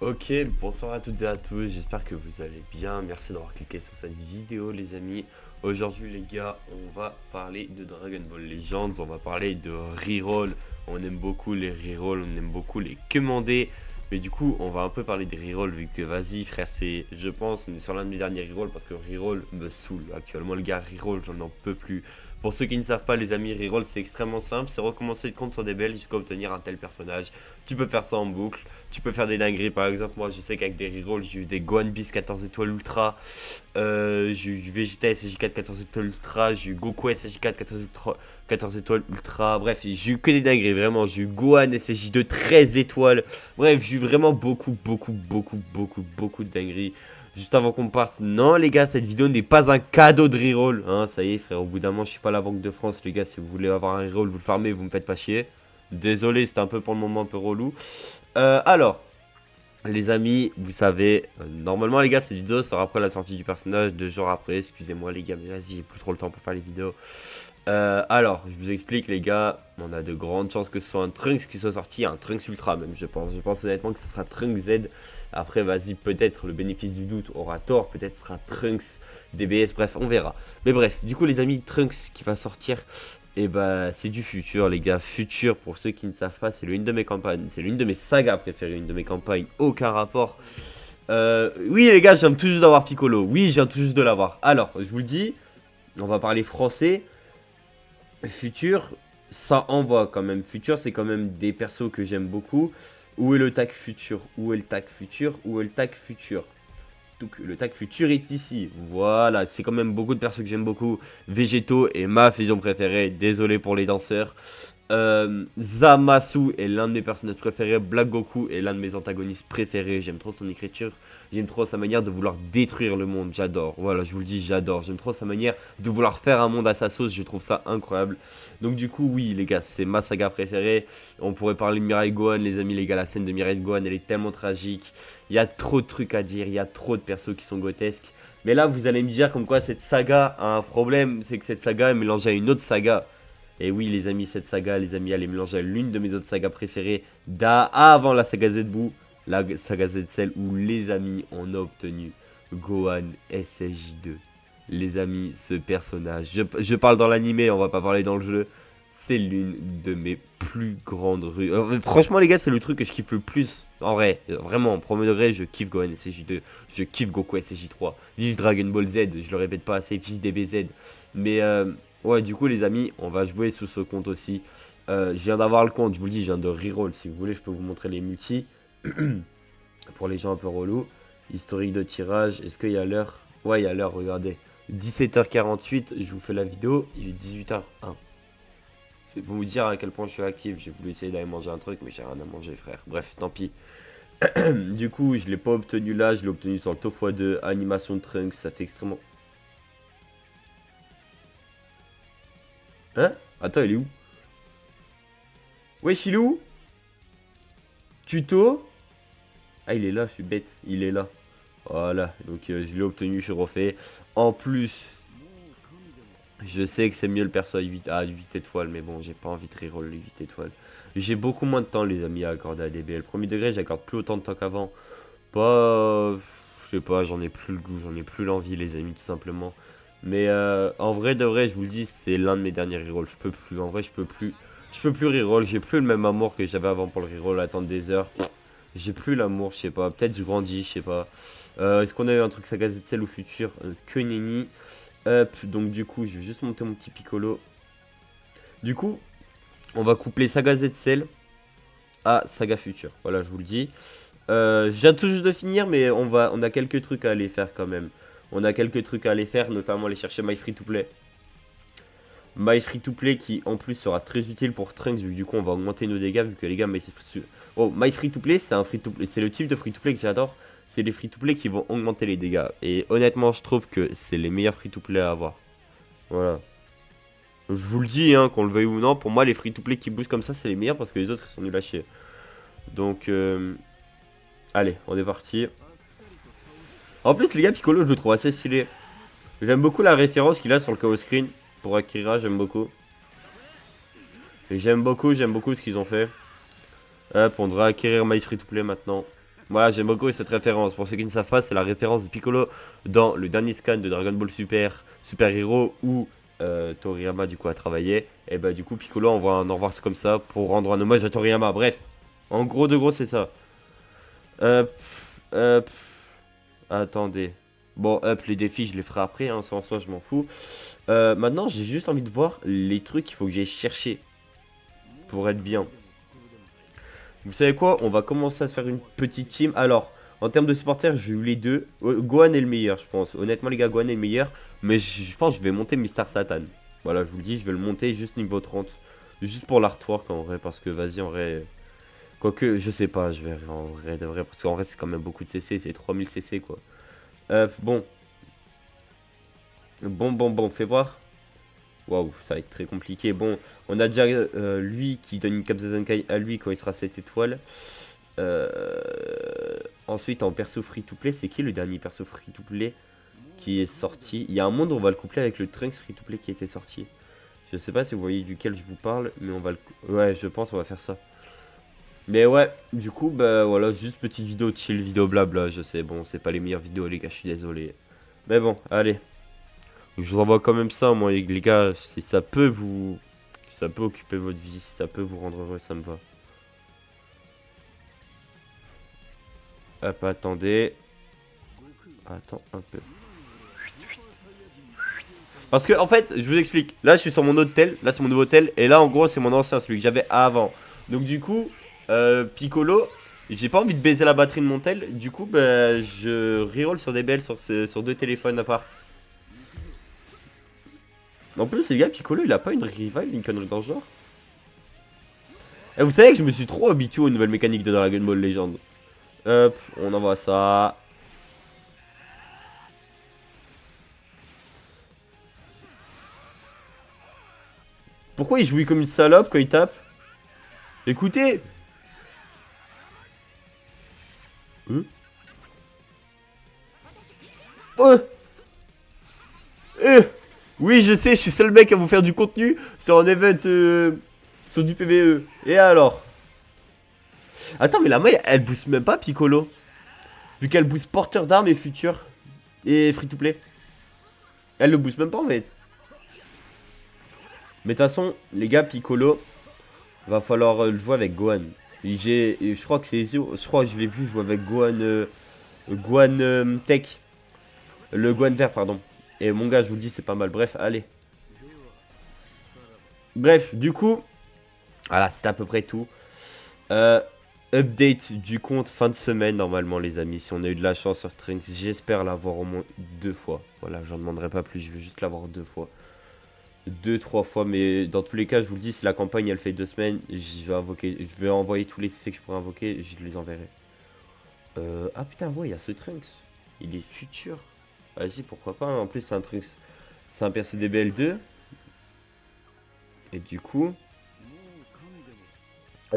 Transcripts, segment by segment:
Ok, bonsoir à toutes et à tous, j'espère que vous allez bien, merci d'avoir cliqué sur cette vidéo les amis. Aujourd'hui les gars, on va parler de Dragon Ball Legends, on va parler de reroll. On aime beaucoup les rerolls, on aime beaucoup les commander. Mais du coup, on va un peu parler des rerolls vu que vas-y frère, c'est, je pense, on est sur l'un de mes derniers rerolls parce que reroll me saoule. Actuellement les gars, reroll, j'en peux plus. Pour ceux qui ne savent pas les amis, reroll c'est extrêmement simple, c'est recommencer de compte sur des belles jusqu'à obtenir un tel personnage. Tu peux faire ça en boucle. Tu peux faire des dingueries, par exemple, moi je sais qu'avec des rerolls, j'ai eu des Gohan Beast 14 étoiles ultra, j'ai eu du Vegeta SSJ4 14 étoiles ultra, j'ai eu Goku SSJ4 14 étoiles ultra, bref, j'ai eu que des dingueries, vraiment, j'ai eu Gohan SSJ2 13 étoiles, bref, j'ai eu vraiment beaucoup de dingueries. Juste avant qu'on parte, non les gars, cette vidéo n'est pas un cadeau de reroll, hein, ça y est frère, au bout d'un moment, je suis pas la Banque de France, les gars, si vous voulez avoir un reroll, vous le farmez, vous me faites pas chier. Désolé, c'était un peu pour le moment un peu relou. Alors, les amis, vous savez, normalement les gars, cette vidéo sera après la sortie du personnage, 2 jours après, excusez-moi les gars, mais vas-y, j'ai plus trop le temps pour faire les vidéos. Alors, je vous explique les gars, on a de grandes chances que ce soit un Trunks qui soit sorti, un Trunks Ultra même, je pense. Je pense honnêtement que ce sera Trunks Z. Après, vas-y, peut-être le bénéfice du doute aura tort, peut-être ce sera Trunks DBS, bref, on verra. Mais bref, du coup les amis, Trunks qui va sortir, et bah c'est du futur les gars. Futur, pour ceux qui ne savent pas, c'est l'une de mes campagnes, c'est l'une de mes sagas préférées, une de mes campagnes, aucun rapport. Oui les gars, je viens tout juste d'avoir Piccolo, oui je viens tout juste de l'avoir. Alors, je vous le dis, on va parler français. Futur, ça envoie quand même. Futur, c'est quand même des persos que j'aime beaucoup. Où est le tag futur? Où est le tag futur? Où est le tag futur? Donc le tag futur est ici. Voilà, c'est quand même beaucoup de persos que j'aime beaucoup. Végétaux est ma fusion préférée. Désolé pour les danseurs. Zamasu est l'un de mes personnages préférés. Black Goku est l'un de mes antagonistes préférés. J'aime trop son écriture. J'aime trop sa manière de vouloir détruire le monde. J'adore. Voilà, je vous le dis, j'adore. J'aime trop sa manière de vouloir faire un monde à sa sauce. Je trouve ça incroyable. Donc, du coup, oui, les gars, c'est ma saga préférée. On pourrait parler de Mirai Gohan, les amis, les gars. La scène de Mirai Gohan, elle est tellement tragique. Il y a trop de trucs à dire. Il y a trop de persos qui sont grotesques. Mais là, vous allez me dire comme quoi cette saga a un problème. C'est que cette saga est mélangée à une autre saga. Et oui, les amis, cette saga, les amis, elle est mélangée à l'une de mes autres sagas préférées avant la saga Z-Boo, la saga Z-Cell, où les amis, on a obtenu Gohan SSJ2. Les amis, ce personnage, je parle dans l'animé, on va pas parler dans le jeu, c'est l'une de mes plus grandes rues. Franchement, les gars, c'est le truc que je kiffe le plus. En vrai, vraiment, en premier degré, je kiffe Gohan SSJ2, je kiffe Goku SSJ3. Vive Dragon Ball Z, je le répète pas assez, vive DBZ. Mais ouais, du coup, les amis, on va jouer sous ce compte aussi. Je viens d'avoir le compte, je vous le dis, je viens de reroll. Si vous voulez, je peux vous montrer les multis. Pour les gens un peu relous. Historique de tirage, est-ce qu'il y a l'heure? Ouais, il y a l'heure, regardez. 17h48, je vous fais la vidéo, il est 18h01. C'est pour vous dire à quel point je suis actif. J'ai voulu essayer d'aller manger un truc, mais j'ai rien à manger, frère. Bref, tant pis. Du coup, je l'ai pas obtenu là, je l'ai obtenu sur le x2. Animation de Trunks, ça fait extrêmement. Hein? Attends, il est où? Wesh, il est où? Tuto? Ah, il est là, je suis bête. Il est là. Voilà, donc je l'ai obtenu, je suis refait. En plus, je sais que c'est mieux le perso à 8 étoiles, mais bon, j'ai pas envie de reroll les 8 étoiles. J'ai beaucoup moins de temps, les amis, à accorder à DBL. Premier degré, j'accorde plus autant de temps qu'avant. Pas. Je sais pas, j'en ai plus le goût, j'en ai plus l'envie, les amis, tout simplement. Mais en vrai de vrai, je vous le dis, c'est l'un de mes derniers rerolls. Je peux plus, en vrai, je peux plus. Je peux plus reroll, j'ai plus le même amour que j'avais avant pour le reroll, attendre des heures. J'ai plus l'amour, je sais pas. Peut-être je grandis, je sais pas. Est-ce qu'on a eu un truc Saga ZCL ou futur? Que nenni. Hop, donc du coup, je vais juste monter mon petit Piccolo. Du coup, on va coupler Saga ZCL à Saga Future. Voilà, je vous le dis. Je viens tout juste de finir, mais on a quelques trucs à aller faire quand même. On a quelques trucs à aller faire, notamment aller chercher My Free to Play. My Free to Play qui en plus sera très utile pour Trunks, vu que du coup on va augmenter nos dégâts, vu que les gars, My Free to Play, c'est un free to play, c'est le type de free to play que j'adore. C'est les free to play qui vont augmenter les dégâts. Et honnêtement, je trouve que c'est les meilleurs free to play à avoir. Voilà. Je vous le dis, hein, qu'on le veuille ou non, pour moi les free to play qui boostent comme ça, c'est les meilleurs parce que les autres ils sont nuls à chier. Donc, allez, on est parti. En plus, les gars, Piccolo, je le trouve assez stylé. J'aime beaucoup la référence qu'il a sur le KO screen. Pour Akira, j'aime beaucoup. Et j'aime beaucoup ce qu'ils ont fait. Hop, on devrait acquérir My Free to Play maintenant. Voilà, j'aime beaucoup cette référence. Pour ceux qui ne savent pas, c'est la référence de Piccolo dans le dernier scan de Dragon Ball Super, Super Hero, où Toriyama du coup a travaillé. Et bah du coup Piccolo envoie un au revoir comme ça pour rendre un hommage à Toriyama. Bref, en gros de gros c'est ça. Euh, euh, attendez. Bon, hop, les défis je les ferai après, hein, ça en soi je m'en fous. Maintenant j'ai juste envie de voir les trucs qu'il faut que j'aille chercher pour être bien. Vous savez quoi? On va commencer à se faire une petite team. Alors, en termes de supporters, j'ai eu les deux. Gohan est le meilleur, je pense. Honnêtement, les gars, Gohan est le meilleur. Mais je pense que je vais monter Mister Satan. Voilà, je vous le dis, je vais le monter juste niveau 30. Juste pour l'artwork en vrai, parce que vas-y, en vrai. Quoique, je sais pas, je verrai en vrai de vrai. Parce qu'en vrai, c'est quand même beaucoup de CC. C'est 3000 CC quoi. Bon. Bon, fais voir. Waouh, ça va être très compliqué. Bon, on a déjà lui qui donne une Kabza Zenkai à lui quand il sera 7 étoiles. Ensuite, en perso free-to-play, c'est qui le dernier perso free-to-play qui est sorti? Il y a un monde où on va le coupler avec le Trunks free-to-play qui était sorti. Je sais pas si vous voyez duquel je vous parle, mais on va le... Ouais, je pense on va faire ça. Mais ouais, du coup, bah voilà, juste petite vidéo chill, vidéo blabla, je sais. Bon, c'est pas les meilleures vidéos, les gars, je suis désolé. Mais bon, allez. Je vous envoie quand même ça, moi, les gars, si ça peut vous... Si ça peut occuper votre vie, si ça peut vous rendre heureux, ça me va. Hop, attendez. Attends un peu. Parce que, en fait, je vous explique. Là, je suis sur mon hôtel. Là, c'est mon nouveau hôtel. Et là, en gros, c'est mon ancien, celui que j'avais avant. Donc, du coup, Piccolo, j'ai pas envie de baiser la batterie de mon tel. Du coup, bah, je reroll sur des belles sur deux téléphones à part. En plus, les gars, Piccolo, il a pas une revive, une connerie dans le genre. Et vous savez que je me suis trop habitué aux nouvelles mécaniques de Dragon Ball Legend. Hop, on envoie ça. Pourquoi il jouit comme une salope quand il tape? Écoutez. Oh. Oui, je sais, je suis le seul mec à vous faire du contenu sur un event sur du PVE. Et alors? Attends, mais la maille, elle booste même pas Piccolo. Vu qu'elle booste porteur d'armes et futur. Et free to play. Elle le booste même pas en fait. Mais de toute façon, les gars, Piccolo, va falloir le jouer avec Gohan. Je crois que c'est je crois que je l'ai vu jouer avec Gohan. Gohan Tech. Le Gohan vert, pardon. Et mon gars, je vous le dis, c'est pas mal. Bref, allez. Bref, du coup, voilà, c'était à peu près tout. Update du compte fin de semaine, normalement, les amis. Si on a eu de la chance sur Trunks, j'espère l'avoir au moins 2 fois. Voilà, j'en demanderai pas plus, je veux juste l'avoir 2 fois. 2-3 fois, mais dans tous les cas, je vous le dis, si la campagne elle fait 2 semaines, je vais envoyer tous les CC que je pourrais invoquer, je les enverrai. Ah putain, ouais, il y a ce Trunks. Il est futur. Vas-y, pourquoi pas. En plus, c'est un Trunks. C'est un perso DBL2. Et du coup.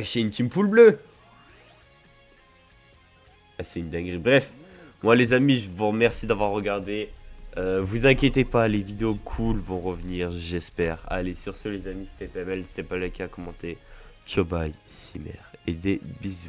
C'est une team full bleu. Ah, c'est une dinguerie. Bref, moi les amis, je vous remercie d'avoir regardé. Vous inquiétez pas, les vidéos cool vont revenir, j'espère. Allez, sur ce les amis, c'était PML, c'était pas le cas, commentez. Ciao bye, Simer, et des bisous.